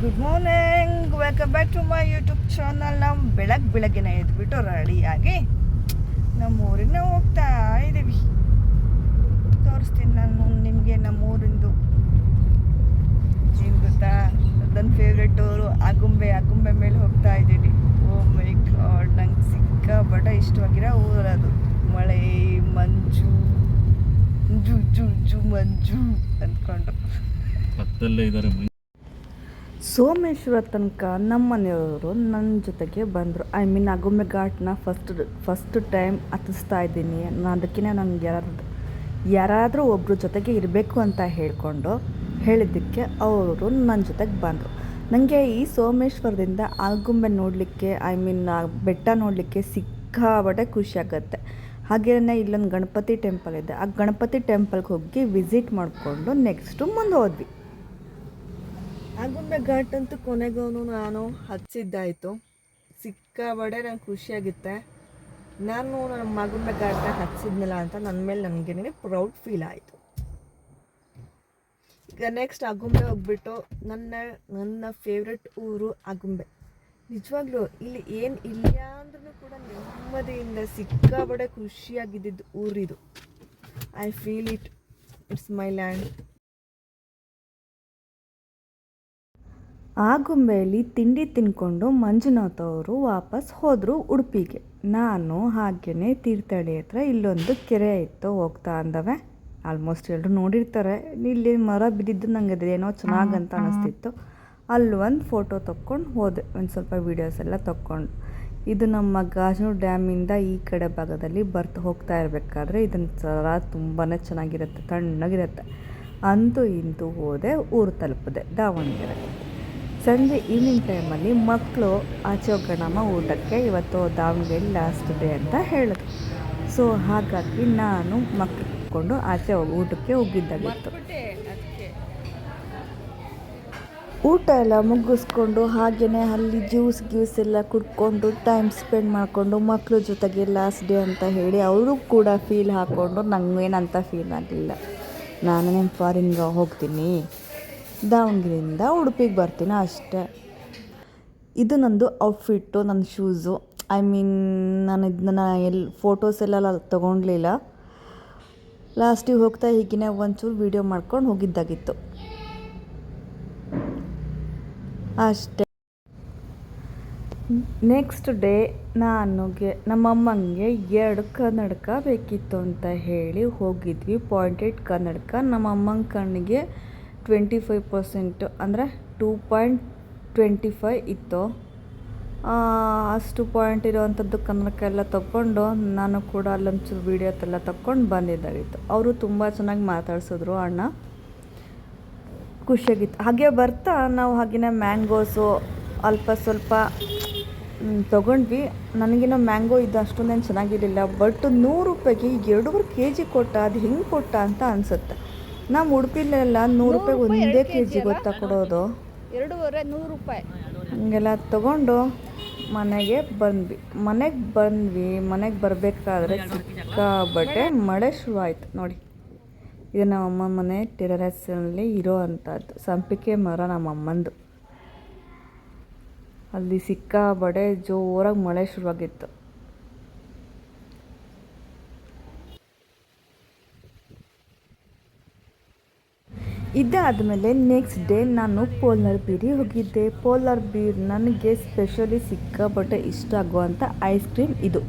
Good morning, welcome back to my YouTube channel. ನಾವು ಬೆಳಗ್ಗೆನೇ ಎದ್ಬಿಟ್ಟು ರೆಡಿಯಾಗಿ ನಮ್ಮ ಊರಿಗೆ ನಾವು ಹೋಗ್ತಾ ಇದ್ದೀವಿ. ತೋರಿಸ್ತೀನಿ ನಾನು ನಿಮಗೆ ನಮ್ಮ ಊರಿಂದು. ಏನು ಗೊತ್ತಾ, ನನ್ನ ಫೇವ್ರೆಟ್ ಊರು ಆಗುಂಬೆ ಮೇಲೆ ಹೋಗ್ತಾ ಇದ್ದೀನಿ. ಓ ಮೈ ಗಾಡ್, ನಂಗೆ ಸಿಕ್ಕಾಪಟ್ಟೆ ಇಷ್ಟವಾಗಿರೋ ಊರದು. ಮಳೆ, ಮಂಜು, ಜು ಜು ಜು ಮಂಜು ಅಂದ್ಕೊಂಡು ಪಕ್ಕದಲ್ಲೇ ಇದ್ದಾರೆ. ಸೋಮೇಶ್ವರ ತನಕ ನಮ್ಮ ಮನೆಯವರು ನನ್ನ ಜೊತೆಗೆ ಬಂದರು. ಆಗುಂಬೆ ಘಾಟ್ನ ಫಸ್ಟ್ ಟೈಮ್ ಹತ್ತಿಸ್ತಾ ಇದ್ದೀನಿ. ಅದಕ್ಕೆ ನಂಗೆ ಯಾರಾದರೂ ಒಬ್ಬರು ಜೊತೆಗೆ ಇರಬೇಕು ಅಂತ ಹೇಳಿದ್ದಕ್ಕೆ ಅವರು ನನ್ನ ಜೊತೆಗೆ ಬಂದರು. ನನಗೆ ಈ ಸೋಮೇಶ್ವರದಿಂದ ಆಗುಂಬೆ ನೋಡಲಿಕ್ಕೆ ಬೆಟ್ಟ ನೋಡಲಿಕ್ಕೆ ಸಿಕ್ಕಾಪಟ್ಟೆ ಖುಷಿಯಾಗತ್ತೆ. ಹಾಗೆಯೇ ಇಲ್ಲೊಂದು ಗಣಪತಿ ಟೆಂಪಲ್ ಇದೆ. ಆ ಗಣಪತಿ ಟೆಂಪಲ್ಗೆ ಹೋಗಿ ವಿಸಿಟ್ ಮಾಡಿಕೊಂಡು ನೆಕ್ಸ್ಟು ಮುಂದೆ ಹೋದ್ವಿ. ಆಗುಂಬೆ ಘಾಟ್ ಅಂತೂ ಕೊನೆಗೂ ನಾನು ಹತ್ತಿದ್ದಾಯಿತು. ಸಿಕ್ಕಾಬಡೆ ನಂಗೆ ಖುಷಿಯಾಗುತ್ತೆ. ನಾನು ನಮ್ಮ ಆಗುಂಬೆ ಘಾಟ್ನ ಹತ್ತಿಸಿದ್ನಲ್ಲ ಅಂತ ನನ್ನ ಮೇಲೆ ನನಗೇನೆ ಪ್ರೌಡ್ ಫೀಲ್ ಆಯಿತು. ಈಗ ನೆಕ್ಸ್ಟ್ ಆಗುಂಬೆ ಹೋಗ್ಬಿಟ್ಟು ನನ್ನ ಫೇವ್ರೆಟ್ ಊರು ಆಗುಂಬೆ. ನಿಜವಾಗ್ಲೂ ಇಲ್ಲಿ ಏನು ಇಲ್ಲ ಅಂದ್ರೂ ಕೂಡ ನೆಮ್ಮದಿಯಿಂದ ಸಿಕ್ಕಾಬಡೆ ಖುಷಿಯಾಗಿದ್ದಿದ್ದು ಊರಿದು. I feel it's my land. ಆಗುಂಬೆಯಲ್ಲಿ ತಿಂಡಿ ತಿನ್ಕೊಂಡು ಮಂಜುನಾಥ್ ಅವರು ವಾಪಸ್ ಹೋದರು ಉಡುಪಿಗೆ. ನಾನು ಹಾಗೆಯೇ ತೀರ್ಥಹಳ್ಳಿ ಹತ್ರ ಇಲ್ಲೊಂದು ಕೆರೆ ಇತ್ತು, ಹೋಗ್ತಾ ಅಂದವೆ. ಆಲ್ಮೋಸ್ಟ್ ಎಲ್ಲರೂ ನೋಡಿರ್ತಾರೆ. ಇಲ್ಲಿ ಮರ ಬಿದ್ದಿದ್ದು ನನಗೆ ಅದೇನೋ ಚೆನ್ನಾಗಂತ ಅನ್ನಿಸ್ತಿತ್ತು. ಅಲ್ಲಿ ಒಂದು ಫೋಟೋ ತೊಗೊಂಡು ಹೋದೆ, ಒಂದು ಸ್ವಲ್ಪ ವೀಡಿಯೋಸ್ ಎಲ್ಲ ತೊಗೊಂಡು. ಇದು ನಮ್ಮ ಗಾಜನೂರು ಡ್ಯಾಮಿಂದ ಈ ಕಡೆ ಭಾಗದಲ್ಲಿ ಹೋಗ್ತಾ ಇರಬೇಕಾದ್ರೆ ಇದನ್ನ ಥರ ತುಂಬಾ ಚೆನ್ನಾಗಿರುತ್ತೆ, ತಣ್ಣಗಿರುತ್ತೆ. ಅಂತೂ ಇಂತೂ ಹೋದೆ, ಊರು ತಲುಪಿದೆ ದಾವಣಗೆರೆ. ಸಂಜೆ ಈವ್ನಿಂಗ್ ಟೈಮಲ್ಲಿ ಮಕ್ಕಳು ಆಚೆ ಹೋಗೋಣಮ್ಮ ಊಟಕ್ಕೆ, ಇವತ್ತು ದಾವಣಗೆರೆ ಲಾಸ್ಟ್ ಡೇ ಅಂತ ಹೇಳಿದ್ರು. ಸೊ ಹಾಗಾಗಿ ನಾನು ಮಕ್ಕಳು ಕರ್ಕೊಂಡು ಆಚೆ ಊಟಕ್ಕೆ ಹೋಗಿದ್ದಾಗಿತ್ತು. ಊಟ ಎಲ್ಲ ಮುಗಿಸ್ಕೊಂಡು ಹಾಗೆಯೇ ಅಲ್ಲಿ ಜ್ಯೂಸ್ ಎಲ್ಲ ಕುಡ್ಕೊಂಡು ಟೈಮ್ ಸ್ಪೆಂಡ್ ಮಾಡಿಕೊಂಡು ಮಕ್ಕಳ ಜೊತೆಗೆ ಲಾಸ್ಟ್ ಡೇ ಅಂತ ಹೇಳಿ ಅವರು ಕೂಡ ಫೀಲ್ ಹಾಕ್ಕೊಂಡು ನನಗೇನಂತ ಫೀಲ್ ಆಗಲಿಲ್ಲ. ನಾನೇನು ಫಾರಿನ್ಗೆ ಹೋಗ್ತೀನಿ, ದಾವಣಗೆರೆಯಿಂದ ಉಡುಪಿಗೆ ಬರ್ತೀನಿ ಅಷ್ಟೇ. ಇದು ನಂದು ಔಟ್ಫಿಟ್ಟು, ನನ್ನ ಶೂಸು. ನಾನು ಇದನ್ನ ಫೋಟೋಸ್ ಎಲ್ಲ ತೊಗೊಳ್ಲಿಲ್ಲ. ಲಾಸ್ಟಿಗೆ ಹೋಗ್ತಾ ಹೀಗಿನೇ ಒಂಚೂರು ವೀಡಿಯೋ ಮಾಡ್ಕೊಂಡು ಹೋಗಿದ್ದಾಗಿತ್ತು ಅಷ್ಟೇ. ನೆಕ್ಸ್ಟ್ ಡೇ ನಮ್ಮಮ್ಮಂಗೆ 2 ಕನ್ನಡಕ ಬೇಕಿತ್ತು ಅಂತ ಹೇಳಿ ಹೋಗಿದ್ವಿ. ಪಾಯಿಂಟೆಡ್ ಕನ್ನಡಕ. ನಮ್ಮಮ್ಮನ ಕಣ್ಣಿಗೆ 25% ಅಂದರೆ 2.25 ಇತ್ತು. ಅಷ್ಟು ಪಾಯಿಂಟ್ ಇರೋವಂಥದ್ದು ಕನ್ನಡಕ ಎಲ್ಲ ತಗೊಂಡು ನಾನು ಕೂಡ ಅಲ್ಲೊಂಚೂರು ವೀಡಿಯೋತೆಲ್ಲ ತಗೊಂಡು ಬಂದಿದ್ದಾಗಿತ್ತು. ಅವರು ತುಂಬ ಚೆನ್ನಾಗಿ ಮಾತಾಡ್ಸಿದ್ರು ಅಣ್ಣ, ಖುಷಿಯಾಗಿತ್ತು. ಹಾಗೆ ಬರ್ತಾ ನಾವು ಹಾಗೆಯೇ ಮ್ಯಾಂಗೋಸು ಅಲ್ಪ ಸ್ವಲ್ಪ ತೊಗೊಂಡ್ವಿ. ನನಗೇನೋ ಮ್ಯಾಂಗೋ ಇದು ಅಷ್ಟೊಂದೇನು ಚೆನ್ನಾಗಿರಲಿಲ್ಲ. ಬಟ್ 100 ರೂಪಾಯಿಗೆ 2.5 kg ಕೊಟ್ಟ. ಅದು ಹೆಂಗೆ ಕೊಟ್ಟ ಅಂತ ಅನಿಸುತ್ತೆ. ನಮ್ಮ ಉಡುಪಿಲೆಲ್ಲ 100 ರೂಪಾಯಿಗೆ ಒಂದೇ kg ಗೊತ್ತಾ ಕೊಡೋದು. 200 ರೂಪಾಯಿ ಹಂಗೆಲ್ಲ ತೊಗೊಂಡು ಮನೆಗೆ ಬಂದ್ವಿ. ಮನೆಗೆ ಬರಬೇಕಾದ್ರೆ ಸಿಕ್ಕಾಬಟ್ಟೆ ಮಳೆ ಶುರುವಾಯಿತು. ನೋಡಿ, ಇದು ನಮ್ಮಮ್ಮ ಮನೆ ಟೆರಸ್ನಲ್ಲಿ ಇರೋ ಅಂಥದ್ದು ಸಂಪಿಗೆ ಮರ ನಮ್ಮಮ್ಮಂದು. ಅಲ್ಲಿ ಸಿಕ್ಕಾಬಟ್ಟೆ ಜೋರಾಗಿ ಮಳೆ ಶುರುವಾಗಿತ್ತು. ಇದಾದಮೇಲೆ ನೆಕ್ಸ್ಟ್ ಡೇ ನಾನು ಪೋಲಾರ್ ಬೀರಿಗೆ ಹೋಗಿದ್ದೆ. ಪೋಲಾರ್ ಬೀರ್ ನನಗೆ ಸ್ಪೆಷಲಿ ಸಿಕ್ಕಾಪಟ್ಟೆ ಇಷ್ಟ ಆಗುವಂಥ ಐಸ್ ಕ್ರೀಮ್ ಇದು.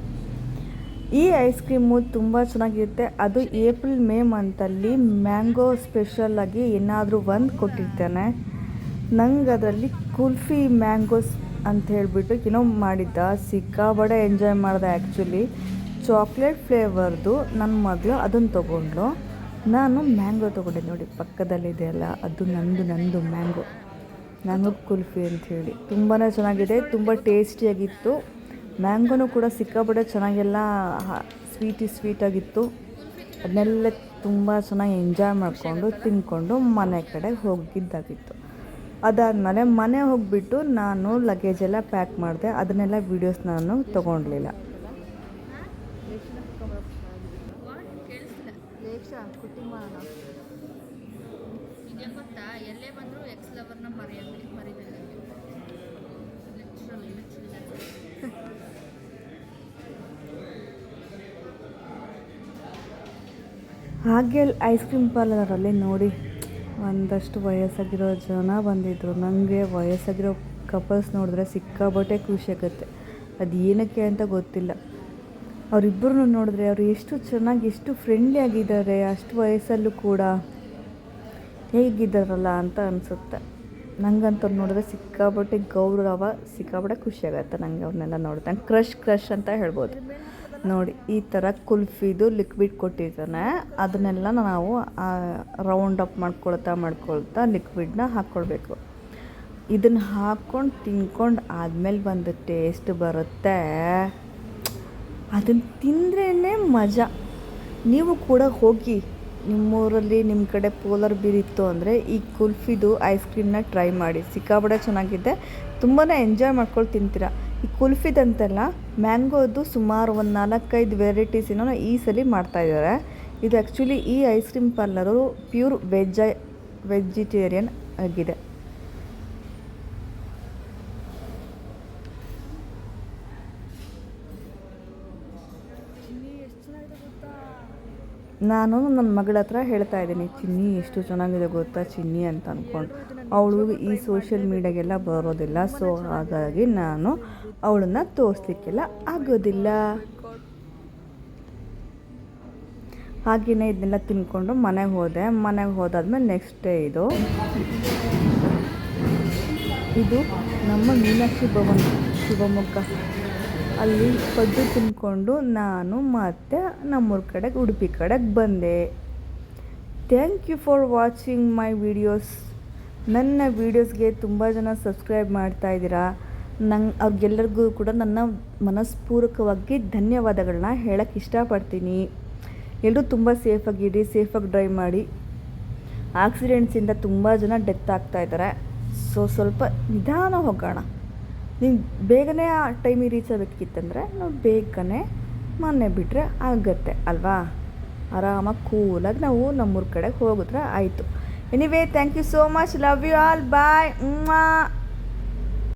ಈ ಐಸ್ ಕ್ರೀಮು ತುಂಬ ಚೆನ್ನಾಗಿರುತ್ತೆ. ಅದು ಏಪ್ರಿಲ್ ಮೇ ಮಂತಲ್ಲಿ ಮ್ಯಾಂಗೋ ಸ್ಪೆಷಲಾಗಿ ಏನಾದರೂ ಒಂದು ಕೊಟ್ಟಿರ್ತಾನೆ. ನಂಗೆ ಅದರಲ್ಲಿ ಕುಲ್ಫಿ ಮ್ಯಾಂಗೋಸ್ ಅಂತ ಹೇಳಿಬಿಟ್ಟು ಏನೋ ಮಾಡಿದ್ದ. ಸಿಕ್ಕಾಪಟ್ಟೆ ಎಂಜಾಯ್ ಮಾಡಿದೆ. ಆ್ಯಕ್ಚುಲಿ ಚಾಕ್ಲೇಟ್ ಫ್ಲೇವರ್ದು ನನ್ನ ಮಗಳು ಅದನ್ನು ತೊಗೊಂಡ್ಲು. ನಾನು ಮ್ಯಾಂಗೋ ತೊಗೊಂಡೆ. ನೋಡಿ ಪಕ್ಕದಲ್ಲಿದೆ ಅಲ್ಲ, ಅದು ನಂದು ಮ್ಯಾಂಗೋ ಕುಲ್ಫಿ ಅಂಥೇಳಿ ತುಂಬಾ ಚೆನ್ನಾಗಿದೆ, ತುಂಬ ಟೇಸ್ಟಿಯಾಗಿತ್ತು. ಮ್ಯಾಂಗೋನೂ ಕೂಡ ಸಿಕ್ಕಾಪಟ್ಟೆ ಚೆನ್ನಾಗೆಲ್ಲ ಸ್ವೀಟಾಗಿತ್ತು. ಅದನ್ನೆಲ್ಲ ತುಂಬ ಚೆನ್ನಾಗಿ ಎಂಜಾಯ್ ಮಾಡಿಕೊಂಡು ತಿಂದ್ಕೊಂಡು ಮನೆ ಕಡೆ ಹೋಗಿದ್ದಾಗಿತ್ತು. ಅದಾದಮೇಲೆ ಮನೆ ಹೋಗಿಬಿಟ್ಟು ನಾನು ಲಗೇಜೆಲ್ಲ ಪ್ಯಾಕ್ ಮಾಡಿದೆ. ಅದನ್ನೆಲ್ಲ ವೀಡಿಯೋಸ್ ನಾನು ತೊಗೊಳ್ಲಿಲ್ಲ. ಗೊತ್ತಾ, ಎಲ್ಲೇ ಬಂದರೂ ಎಕ್ಸ್ ಲವರ್ನ ಮರಿಬೇಕು. ಹಾಗೆ ಅಲ್ಲಿ ಐಸ್ ಕ್ರೀಮ್ ಪಾರ್ಲರಲ್ಲಿ ನೋಡಿ ಒಂದಷ್ಟು ವಯಸ್ಸಾಗಿರೋ ಜನ ಬಂದಿದ್ದರು. ನನಗೆ ವಯಸ್ಸಾಗಿರೋ ಕಪಲ್ಸ್ ನೋಡಿದ್ರೆ ಸಿಕ್ಕಾಬಟ್ಟೆ ಖುಷಿ ಆಗುತ್ತೆ. ಅದು ಏನಕ್ಕೆ ಅಂತ ಗೊತ್ತಿಲ್ಲ. ಅವರಿಬ್ಬರನ್ನು ನೋಡಿದ್ರೆ ಅವರು ಎಷ್ಟು ಚೆನ್ನಾಗಿ ಎಷ್ಟು ಫ್ರೆಂಡ್ಲಿ ಆಗಿದ್ದಾರೆ, ಅಷ್ಟು ವಯಸ್ಸಲ್ಲೂ ಕೂಡ ಹೇಗಿದ್ದಾರಲ್ಲ ಅಂತ ಅನಿಸುತ್ತೆ. ನಂಗಂತ ನೋಡಿದ್ರೆ ಸಿಕ್ಕಾಬಟ್ಟೆ ಗೌರವ, ಸಿಕ್ಕಾಬಟ್ಟೆ ಖುಷಿಯಾಗತ್ತೆ ನನಗೆ ಅವ್ರನ್ನೆಲ್ಲ ನೋಡಿದ್ರೆ. ನಂಗೆ ಕ್ರಶ್ ಅಂತ ಹೇಳ್ಬೋದು. ನೋಡಿ ಈ ಥರ ಕುಲ್ಫಿದು ಲಿಕ್ವಿಡ್ ಕೊಟ್ಟಿದ್ದಾನೆ. ಅದನ್ನೆಲ್ಲ ನಾವು ರೌಂಡ್ ಅಪ್ ಮಾಡ್ಕೊಳ್ತಾ ಲಿಕ್ವಿಡ್ನ ಹಾಕ್ಕೊಳ್ಬೇಕು. ಇದನ್ನು ಹಾಕ್ಕೊಂಡು ತಿನ್ಕೊಂಡು ಆದಮೇಲೆ ಬಂದು ಟೇಸ್ಟ್ ಬರುತ್ತೆ. ಅದನ್ನು ತಿಂದ್ರೇ ಮಜಾ. ನೀವು ಕೂಡ ಹೋಗಿ ನಿಮ್ಮೂರಲ್ಲಿ ನಿಮ್ಮ ಕಡೆ ಪೋಲಾರ್ ಬೀರ್ ಇತ್ತು ಅಂದರೆ ಈ ಕುಲ್ಫಿದು ಐಸ್ ಕ್ರೀಮ್ನ ಟ್ರೈ ಮಾಡಿ. ಸಿಕ್ಕಾಬಟ್ಟೆ ಚೆನ್ನಾಗಿದೆ, ತುಂಬಾ ಎಂಜಾಯ್ ಮಾಡ್ಕೊಂಡು ತಿಂತೀರ. ಈ ಕುಲ್ಫಿದಂತೆಲ್ಲ ಮ್ಯಾಂಗೋದು ಸುಮಾರು ಒಂದು 4-5 ವೆರೈಟೀಸಿನ ಈ ಸಲ ಮಾಡ್ತಾಯಿದ್ದಾರೆ. ಇದು ಆ್ಯಕ್ಚುಲಿ ಈ ice cream parlour pure vegetarian ಆಗಿದೆ. ನಾನು ನನ್ನ ಮಗಳ ಹತ್ರ ಹೇಳ್ತಾ ಇದ್ದೀನಿ, ಚಿನ್ನಿ ಎಷ್ಟು ಚೆನ್ನಾಗಿದೆ ಗೊತ್ತಾ ಚಿನ್ನಿ ಅಂತ ಅಂದ್ಕೊಂಡು. ಅವಳು ಈ ಸೋಷಿಯಲ್ ಮೀಡಿಯಾಗೆಲ್ಲ ಬರೋದಿಲ್ಲ, ಸೊ ಹಾಗಾಗಿ ನಾನು ಅವಳನ್ನು ತೋರಿಸ್ಲಿಕ್ಕೆಲ್ಲ ಆಗೋದಿಲ್ಲ. ಹಾಗೆಯೇ ಇದನ್ನೆಲ್ಲ ತಿನ್ಕೊಂಡು ಮನೆಗೆ ಹೋದಾದ್ಮೇಲೆ ನೆಕ್ಸ್ಟ್ ಡೇ ಇದು ನಮ್ಮ ಮೀನಾಕ್ಷಿ ಭವನ್ ಶಿವಮೊಗ್ಗ. ಅಲ್ಲಿ ಪಡ್ಡು ತಿನ್ಕೊಂಡು ನಾನು ಮತ್ತೆ ನಮ್ಮೂರ ಕಡೆಗೆ ಉಡುಪಿ ಕಡೆಗೆ ಬಂದೆ. Thank you for watching my videos. ನನ್ನ ವೀಡಿಯೋಸ್ಗೆ ತುಂಬ ಜನ ಸಬ್ಸ್ಕ್ರೈಬ್ ಮಾಡ್ತಾಯಿದ್ದೀರಾ. ಅವ್ರಿಗೆಲ್ಲರಿಗೂ ಕೂಡ ನನ್ನ ಮನಸ್ಪೂರ್ವಕವಾಗಿ ಧನ್ಯವಾದಗಳನ್ನ ಹೇಳೋಕ್ಕೆ ಇಷ್ಟಪಡ್ತೀನಿ. ಎಲ್ಲರೂ ತುಂಬ ಸೇಫಾಗಿರಿ, ಸೇಫಾಗಿ ಡ್ರೈವ್ ಮಾಡಿ. ಆಕ್ಸಿಡೆಂಟ್ಸಿಂದ ತುಂಬ ಜನ ಡೆತ್ ಆಗ್ತಾಯಿದ್ದಾರೆ. ಸೊ ಸ್ವಲ್ಪ ನಿಧಾನ ಹೋಗೋಣ. ನೀವು ಬೇಗನೆ ಆ ಟೈಮಿಗೆ ರೀಚ್ ಆಗಬೇಕಿತ್ತಂದರೆ ನಾವು ಬೇಗನೆ ಮನೆ ಬಿಟ್ಟರೆ ಆಗುತ್ತೆ ಅಲ್ವಾ. ಆರಾಮಾಗಿ ಕೂಲಾಗಿ ನಾವು ನಮ್ಮೂರ ಕಡೆಗೆ ಹೋಗಿದ್ರೆ ಆಯಿತು. Anyway thank you so much. Love you all. Bye.